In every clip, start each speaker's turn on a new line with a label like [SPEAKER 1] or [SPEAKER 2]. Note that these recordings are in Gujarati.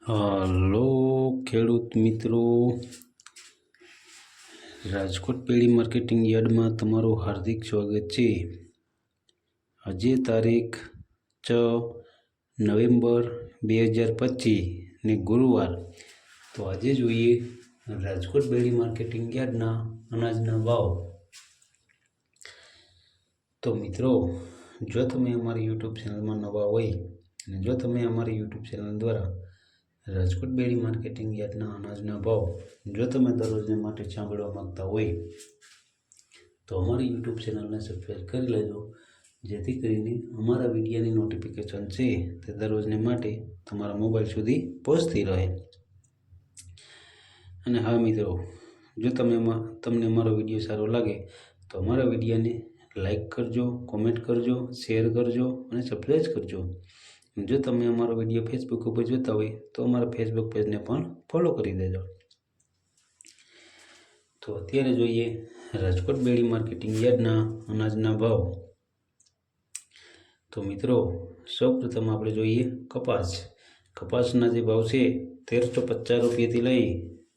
[SPEAKER 1] હલો ખેડૂત મિત્રો, રાજકોટ પેડી માર્કેટિંગ યાર્ડમાં તમારું હાર્દિક સ્વાગત છે। આજે તારીખ 6 નવેમ્બર 2025 ને ગુરુવાર। તો આજે જોઈએ રાજકોટ પેડી માર્કેટિંગ યાર્ડના અનાજના ભાવ। તો મિત્રો, જો તમે અમારી યુટ્યુબ ચેનલમાં નવા હોય અને જો તમે અમારી યુટ્યુબ ચેનલ દ્વારા રાજકોટ પેડી માર્કેટિંગ યાર્ડના અનાજના ભાવ જો તમે દરરોજને માટે સાંભળવા માંગતા હોય તો અમારી યુટ્યુબ ચેનલને સબસ્ક્રાઈબ કરી લેજો, જેથી કરીને અમારા વિડીયોની નોટિફિકેશન છે તે દરરોજને માટે તમારા મોબાઈલ સુધી પહોંચતી રહે। અને હા મિત્રો, જો તમને અમારો વિડીયો સારો લાગે તો અમારા વિડીયોને લાઈક કરજો, કોમેન્ટ કરજો, શેર કરજો અને સબસ્ક્રાઈબ કરજો। જો તમે અમારો વિડીયો ફેસબુક ઉપર જોતા હોય તો અમારા ફેસબુક પેજને પણ ફોલો કરી દેજો। તો અત્યારે જોઈએ રાજકોટ પેડી માર્કેટિંગ યાર્ડના અનાજના ભાવ। તો મિત્રો, સૌપ્રથમ આપણે જોઈએ કપાસના જે ભાવ છે 1350 રૂપિયાથી લઈ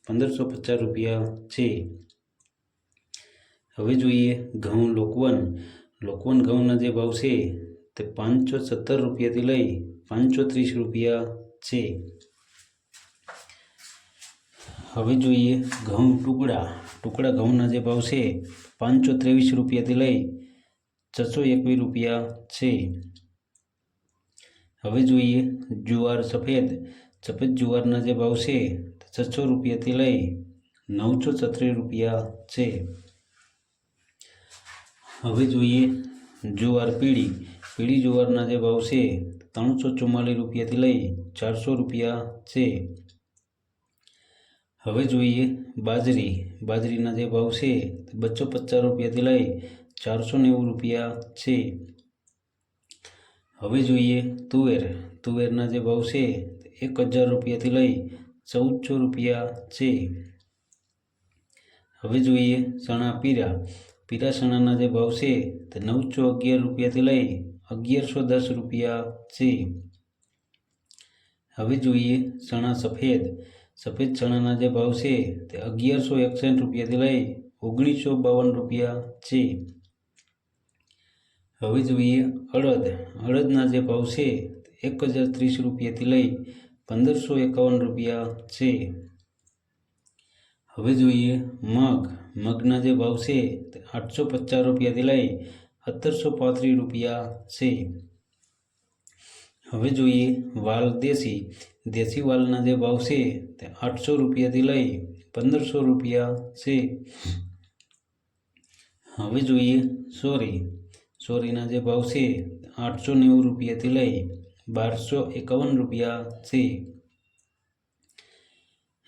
[SPEAKER 1] 1550 રૂપિયા છે। હવે જોઈએ ઘઉં લોકવન ઘઉંના જે ભાવ છે તે 517 રૂપિયાથી લઈ 530 રૂપિયા છે। હવે જોઈએ ઘઉં ટુકડા ઘઉંના જે ભાવ છે 523 રૂપિયાથી લઈ 621 રૂપિયા છે। હવે જોઈએ જુવાર સફેદ જુવારના જે ભાવ છે 600 રૂપિયાથી લઈ 936 રૂપિયા છે। હવે જોઈએ જુવાર પીળી જુવારના જે ભાવ છે 344 રૂપિયાથી લઈ 400 રૂપિયા છે। હવે જોઈએ બાજરીના જે ભાવ છે 250 રૂપિયાથી લઈ 490 રૂપિયા છે। હવે જોઈએ તુવેરના જે ભાવ છે 1000 રૂપિયાથી લઈ 1400 રૂપિયા છે। હવે જોઈએ ચણા પીળા ચણાના જે ભાવ છે તે 911 રૂપિયાથી લઈ 1110 રૂપિયા છે। હવે જોઈએ ચણા સફેદ ચણાના જે ભાવ છે તે 1161 રૂપિયાથી લઈ 1952 રૂપિયા છે। હવે જોઈએ અડદના જે ભાવ છે 1030 રૂપિયાથી લઈ 1551 રૂપિયા છે। હવે જોઈએ મગના જે ભાવ છે તે 850 રૂપિયાથી લઈ 1735 રૂપિયા છે। હવે જોઈએ વાલ દેશી વાલના જે ભાવ છે તે 800 રૂપિયાથી લઈ 1500 રૂપિયા છે। હવે જોઈએ સોરીના જે ભાવ છે 890 રૂપિયાથી લઈ 1251 રૂપિયા છે।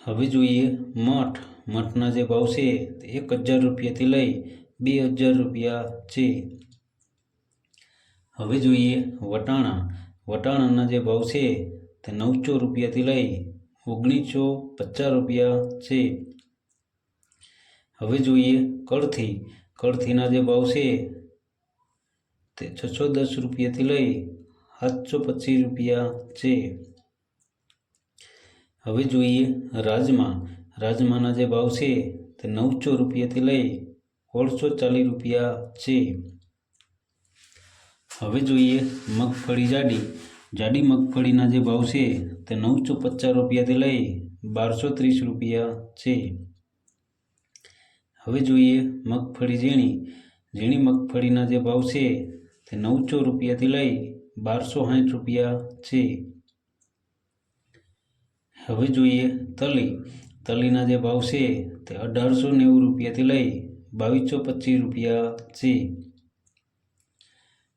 [SPEAKER 1] હવે જોઈએ મઠના જે ભાવ છે તે 1000 રૂપિયાથી લઈ 2000 રૂપિયા છે। હવે જોઈએ વટાણાના જે ભાવ છે તે 900 રૂપિયાથી લઈ 1950 રૂપિયા છે। હવે જોઈએ કળથીના જે ભાવ છે તે 610 રૂપિયાથી લઈ 725 રૂપિયા છે। હવે જોઈએ રાજમાના જે ભાવ છે તે 900 રૂપિયાથી લઈ 1640 રૂપિયા છે। હવે જોઈએ જાડી મગફળીના જે ભાવ છે તે 950 રૂપિયાથી લઈ 1230 રૂપિયા છે। હવે જોઈએ મગફળી ઝીણી મગફળીના જે ભાવ છે તે 900 રૂપિયાથી લઈ 1260 રૂપિયા છે। હવે જોઈએ તલીના જે ભાવ છે તે 1890 રૂપિયાથી લઈ 2225 રૂપિયા છે।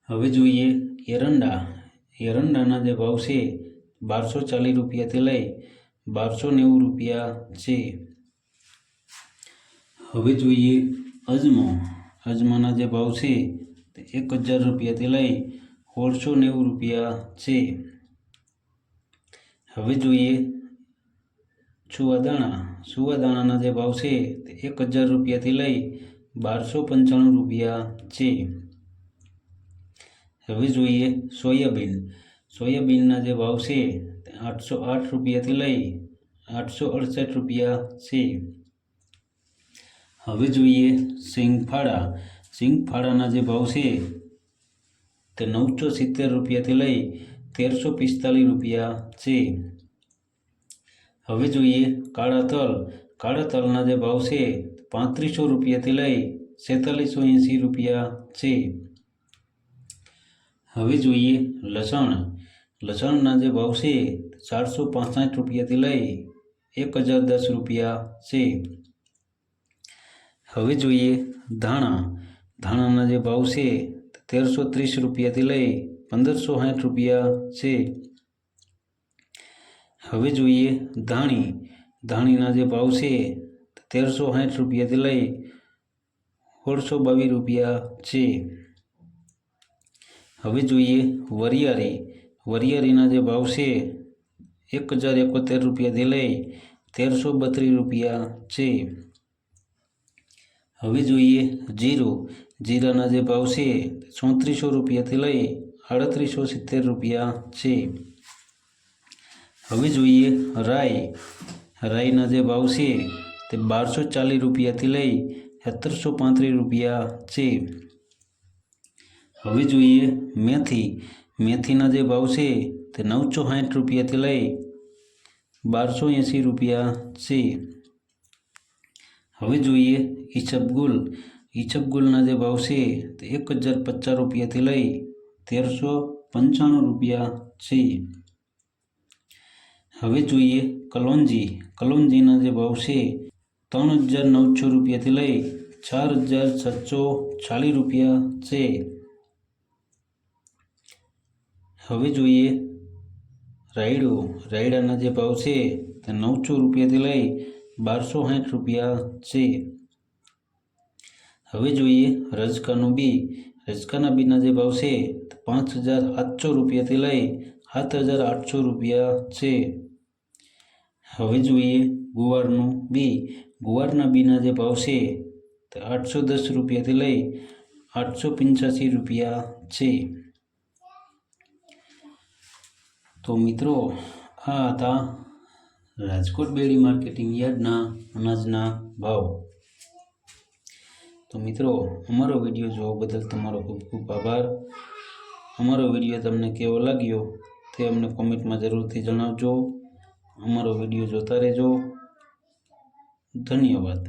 [SPEAKER 1] હવે જોઈએ એરંડાના જે ભાવ છે 1240 રૂપિયાથી લઈ 1290 રૂપિયા છે। હવે જોઈએ અજમાના જે ભાવ છે તે 1000 રૂપિયાથી લઈ 1690 રૂપિયા છે। હવે જોઈએ સુવાદાણાના જે ભાવ છે તે 1000 રૂપિયાથી લઈ 1295 રૂપિયા છે। હવે જોઈએ સોયાબીનના જે ભાવ છે 808 રૂપિયાથી લઈ 868 રૂપિયા છે। હવે જોઈએ સિંગફાળા। સિંગફાળાના જે ભાવ છે તે 970 રૂપિયાથી લઈ 1345 રૂપિયા છે। હવે જોઈએ કાળા તલ। કાળા તલના જે ભાવ છે 3500 રૂપિયાથી લઈ 4680 રૂપિયા છે। હવે જોઈએ લસણ। લસણના જે ભાવ છે 465 રૂપિયાથી લઈ 1010 રૂપિયા છે। હવે જોઈએ ધાણા। ધાણાના જે ભાવ છે 1330 રૂપિયાથી લઈ 1560 રૂપિયા છે। હવે જોઈએ ધાણી। ધાણીના જે ભાવ છે 1360 રૂપિયાથી લઈ 1622 રૂપિયા છે। હવે જોઈએ વરિયાળી। વરિયાળીના જે ભાવ છે 1071 રૂપિયાથી લઈ 1332 રૂપિયા છે। હવે જોઈએ જીરું। જીરાના જે ભાવ છે 3400 રૂપિયાથી લઈ 3870 રૂપિયા છે। હવે જોઈએ રાઈ। રાઈના જે ભાવ છે તે 1240 રૂપિયાથી લઈ 1735 રૂપિયા છે। હવે જોઈએ મેથી। મેથીના જે ભાવ છે તે 960 રૂપિયાથી લઈ 1280 રૂપિયા છે। હવે જોઈએ ઈસબગુલ। ઈસબગુલના જે ભાવ છે તે 1050 રૂપિયાથી લઈ 1395 રૂપિયા છે। હવે જોઈએ કલોંજી। કલોંજીના જે ભાવ છે 3900 રૂપિયાથી લઈ 4740 રૂપિયા છે। હવે જોઈએ રાયડો। રાયડાના જે ભાવ છે તે 900 રૂપિયાથી લઈ 1260 રૂપિયા છે। હવે જોઈએ રજકાનું બી। રજકાના બીના જે ભાવ છે તે 5700 રૂપિયાથી લઈ 7800 રૂપિયા છે। હવે જોઈએ ગુવારનું બી। ગુવારના બીના જે ભાવ છે તે 810 રૂપિયાથી લઈ 885 રૂપિયા છે। તો મિત્રો આ હતા રાજકોટ બેડી માર્કેટિંગ યાર્ડના અનાજના ભાવ। તો મિત્રો અમારો વિડીયો જોવા બદલ તમારો ખૂબ ખૂબ આભાર। અમારો વિડીયો તમને કેવો લાગ્યો તે અમને કોમેન્ટમાં જરૂરથી જણાવજો। અમારો વિડીયો જોતા રહેજો। ધન્યવાદ।